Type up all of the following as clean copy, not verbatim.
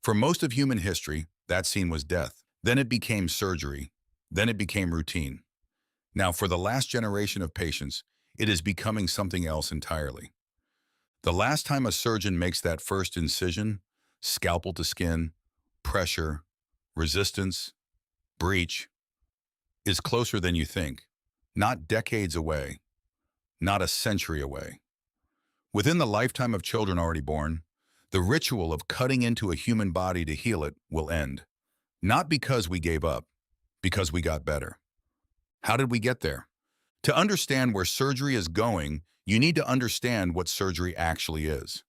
For most of human history, that scene was death. Then it became surgery. Then it became routine. Now, for the last generation of patients, it is becoming something else entirely. The last time a surgeon makes that first incision, scalpel to skin, pressure, resistance, breach, is closer than you think. Not decades away, not a century away. Within the lifetime of children already born, the ritual of cutting into a human body to heal it will end. Not because we gave up, because we got better. How did we get there? To understand where surgery is going, you need to understand what surgery actually is.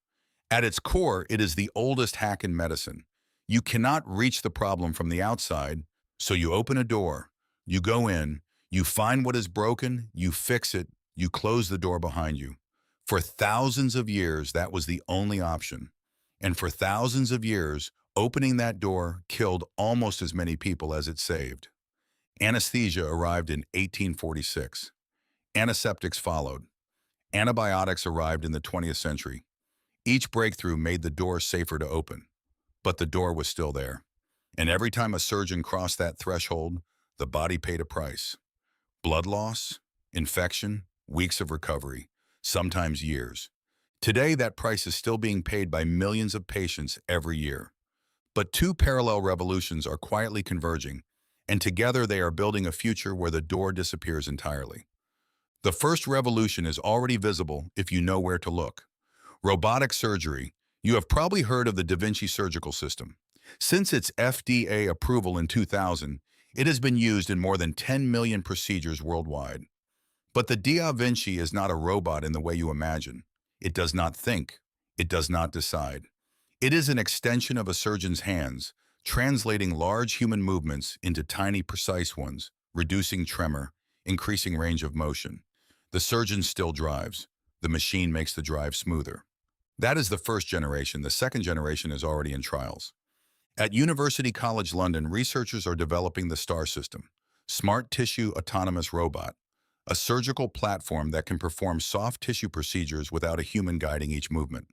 At its core, it is the oldest hack in medicine. You cannot reach the problem from the outside, so you open a door, you go in, you find what is broken, you fix it, you close the door behind you. For thousands of years, that was the only option. And for thousands of years, opening that door killed almost as many people as it saved. Anesthesia arrived in 1846. Antiseptics followed. Antibiotics arrived in the 20th century. Each breakthrough made the door safer to open, but the door was still there. And every time a surgeon crossed that threshold, the body paid a price. Blood loss, infection, weeks of recovery, sometimes years. Today, that price is still being paid by millions of patients every year. But two parallel revolutions are quietly converging, and together they are building a future where the door disappears entirely. The first revolution is already visible if you know where to look. Robotic surgery. You have probably heard of the Da Vinci surgical system. Since its FDA approval in 2000, it has been used in more than 10 million procedures worldwide. But the Da Vinci is not a robot in the way you imagine. It does not think. It does not decide. It is an extension of a surgeon's hands, translating large human movements into tiny, precise ones, reducing tremor, increasing range of motion. The surgeon still drives. The machine makes the drive smoother. That is the first generation. The second generation is already in trials. At University College London, researchers are developing the STAR system, Smart Tissue Autonomous Robot, a surgical platform that can perform soft tissue procedures without a human guiding each movement.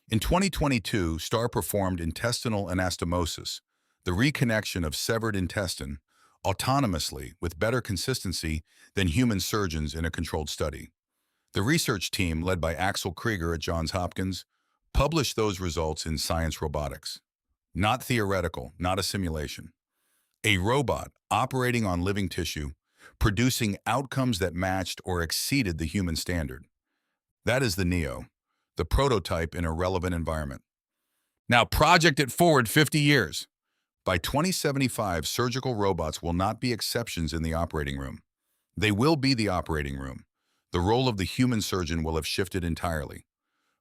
In 2022, STAR performed intestinal anastomosis, the reconnection of severed intestine, autonomously with better consistency than human surgeons in a controlled study. The research team, led by Axel Krieger at Johns Hopkins, published those results in Science Robotics. Not theoretical, not a simulation. A robot operating on living tissue, producing outcomes that matched or exceeded the human standard. That is the NEO, the prototype in a relevant environment. Now project it forward 50 years. By 2075, surgical robots will not be exceptions in the operating room. They will be the operating room. The role of the human surgeon will have shifted entirely.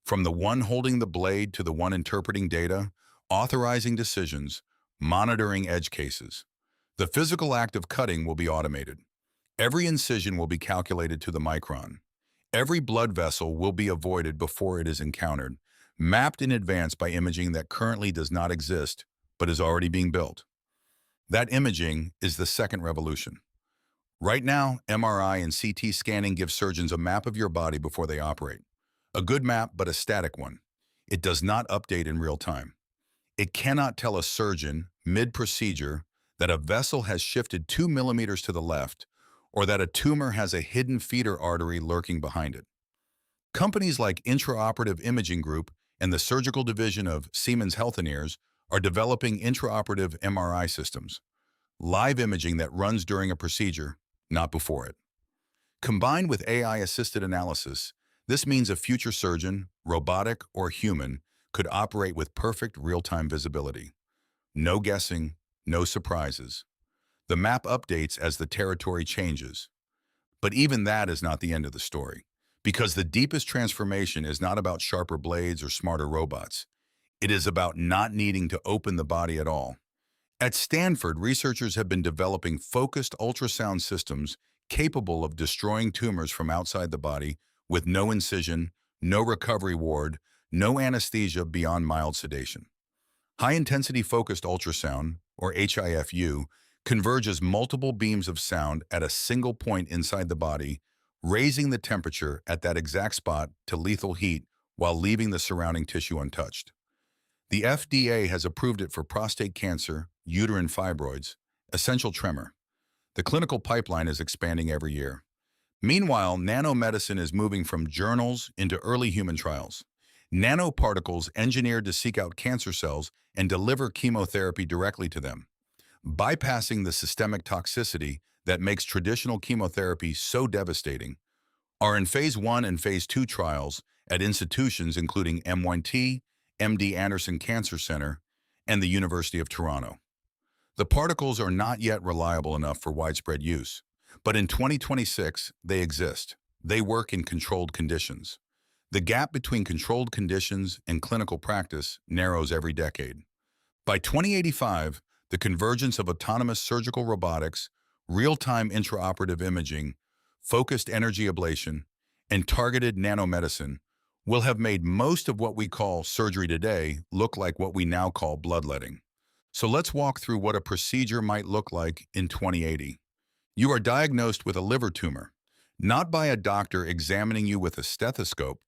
From the one holding the blade to the one interpreting data, authorizing decisions, monitoring edge cases. The physical act of cutting will be automated. Every incision will be calculated to the micron. Every blood vessel will be avoided before it is encountered, mapped in advance by imaging that currently does not exist, but is already being built. That imaging is the second revolution. Right now, MRI and CT scanning give surgeons a map of your body before they operate. A good map, but a static one. It does not update in real time. It cannot tell a surgeon, mid-procedure, that a vessel has shifted 2 millimeters to the left, or that a tumor has a hidden feeder artery lurking behind it. Companies like Intraoperative Imaging Group and the surgical division of Siemens Healthineers are developing intraoperative MRI systems, live imaging that runs during a procedure, not before it. Combined with AI-assisted analysis, this means a future surgeon, robotic or human, could operate with perfect real-time visibility. No guessing, no surprises. The map updates as the territory changes. But even that is not the end of the story, because the deepest transformation is not about sharper blades or smarter robots. It is about not needing to open the body at all. At Stanford, researchers have been developing focused ultrasound systems capable of destroying tumors from outside the body with no incision, no recovery ward, no anesthesia beyond mild sedation. High-intensity focused ultrasound, or HIFU, converges multiple beams of sound at a single point inside the body, raising the temperature at that exact spot to lethal heat while leaving the surrounding tissue untouched. The FDA has approved it for prostate cancer, uterine fibroids, essential tremor. The clinical pipeline is expanding every year. Meanwhile, nanomedicine is moving from journals into early human trials. Nanoparticles engineered to seek out cancer cells and deliver chemotherapy directly to them, bypassing the systemic toxicity that makes traditional chemotherapy so devastating, are in phase 1 and phase 2 trials at institutions including MIT, MD Anderson Cancer Center, and the University of Toronto. The particles are not yet reliable enough for widespread use, but in 2026, they exist. They work in controlled conditions. The gap between controlled conditions and clinical practice narrows every decade. By 2085, the convergence of autonomous surgical robotics, real-time intraoperative imaging, focused energy ablation, and targeted nanomedicine will have made most of what we call surgery today look like what we now call bloodletting. So let's walk through what a procedure might look like in 2080. You are diagnosed with a liver tumor, not by a doctor examining you with a stethoscope,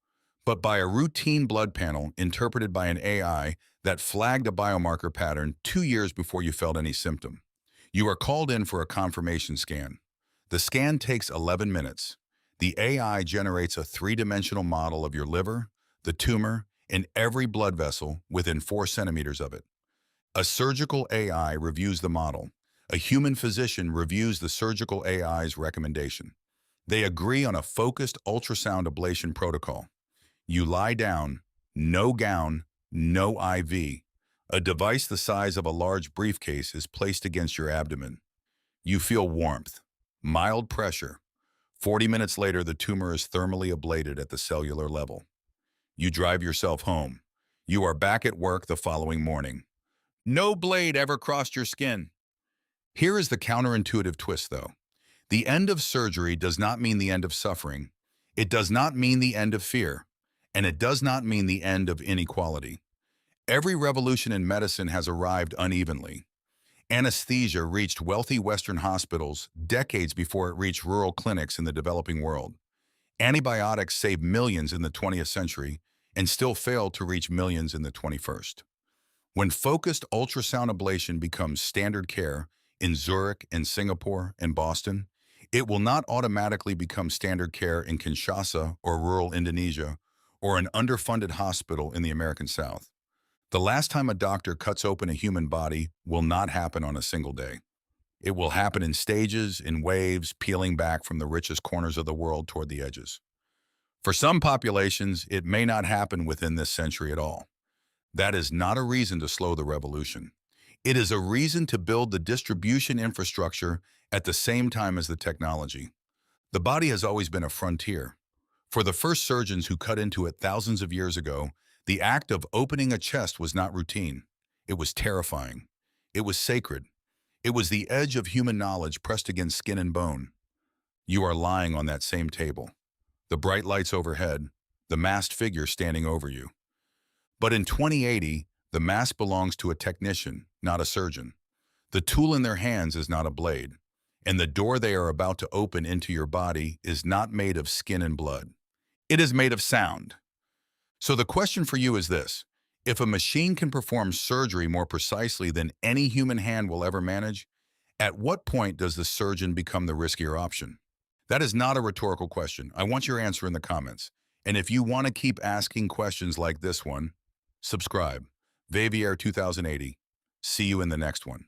but by a routine blood panel interpreted by an AI that flagged a biomarker pattern 2 years before you felt any symptom. You are called in for a confirmation scan. The scan takes 11 minutes. The AI generates a three-dimensional model of your liver, the tumor, and every blood vessel within 4 centimeters of it. A surgical AI reviews the model. A human physician reviews the surgical AI's recommendation. They agree on a focused ultrasound ablation protocol. You lie down, no gown, no IV. A device the size of a large briefcase is placed against your abdomen. You feel warmth, mild pressure. 40 minutes later, the tumor is thermally ablated at the cellular level. You drive yourself home. You are back at work the following morning. No blade ever crossed your skin. Here is the counterintuitive twist, though. The end of surgery does not mean the end of suffering. It does not mean the end of fear. And it does not mean the end of inequality. Every revolution in medicine has arrived unevenly. Anesthesia reached wealthy Western hospitals decades before it reached rural clinics in the developing world. Antibiotics saved millions in the 20th century and still failed to reach millions in the 21st. When focused ultrasound ablation becomes standard care in Zurich and Singapore and Boston, it will not automatically become standard care in Kinshasa or rural Indonesia or an underfunded hospital in the American South. The last time a doctor cuts open a human body will not happen on a single day. It will happen in stages, in waves, peeling back from the richest corners of the world toward the edges. For some populations, it may not happen within this century at all. That is not a reason to slow the revolution. It is a reason to build the distribution infrastructure at the same time as the technology. The body has always been a frontier. For the first surgeons who cut into it thousands of years ago, the act of opening a chest was not routine. It was terrifying. It was sacred. It was the edge of human knowledge pressed against skin and bone. You are lying on that same table. The bright lights overhead, the masked figure standing over you. But in 2080, the mask belongs to a technician, not a surgeon. The tool in their hands is not a blade, and the door they are about to open into your body is not made of skin and blood. It is made of sound. So the question for you is this: if a machine can perform surgery more precisely than any human hand will ever manage, at what point does the surgeon become the riskier option? That is not a rhetorical question. I want your answer in the comments. And if you want to keep asking questions like this one, subscribe. Vavier 2080. See you in the next one.